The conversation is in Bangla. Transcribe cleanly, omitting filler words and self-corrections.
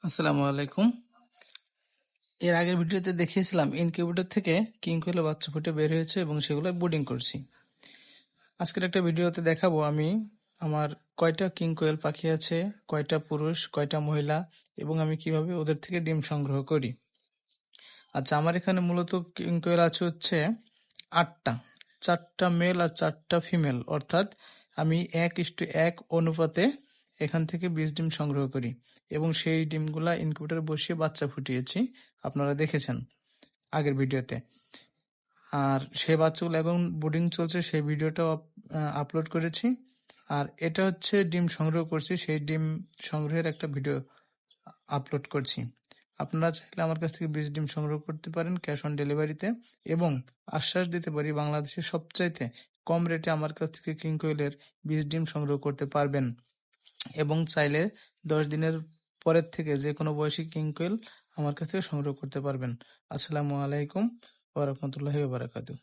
আসসালামু আলাইকুম। এর আগের ভিডিওতে দেখিয়েছিলাম ইনকিউবেটর থেকে কিং কোয়েলের বাচ্চা ফুটে বের হয়েছে এবং সেগুলো বোর্ডিং করছি। আজকের একটা ভিডিওতে দেখাবো আমি আমার কয়টা কিং কোয়েল পাখি আছে, কয়টা পুরুষ, কয়টা মহিলা এবং আমি কিভাবে ওদের থেকে ডিম সংগ্রহ করি। আচ্ছা, আমার এখানে মূলত কিং কোয়েল আছে হচ্ছে 8টা, 4টা মেল আর 4টা ফিমেল, অর্থাৎ আমি 1:1 অনুপাতে এখান থেকে 20 ডিম সংগ্রহ করি এবং সেই ডিমগুলা ইনকিউবেটরে বসিয়ে বাচ্চা ফুটিয়েছি, আপনারা দেখেছেন আগের ভিডিওতে। আর সেই বাচ্চাগুলো এখন বোর্ডিং চলছে, সেই ভিডিওটাও আপলোড করেছি। আর এটা হচ্ছে ডিম সংগ্রহ করছি, সেই ডিম সংগ্রহের একটা ভিডিও আপলোড করছি। আপনারা চাইলে আমার কাছ থেকে 20 ডিম সংগ্রহ করতে পারেন ক্যাশ অন ডেলিভারিতে, এবং আশ্বাস দিতে পারি বাংলাদেশের সবচাইতে কম রেটে আমার কাছ থেকে কিং কোয়েলের 20 ডিম সংগ্রহ করতে পারবেন। এবং চাইলে 10 দিনের পরের থেকে যে কোনো বয়সী কিং কোয়েল আমার কাছ থেকে সংগ্রহ করতে পারবেন। আসসালামু আলাইকুম ওয়া রাহমাতুল্লাহি ওয়া বারাকাতুহু।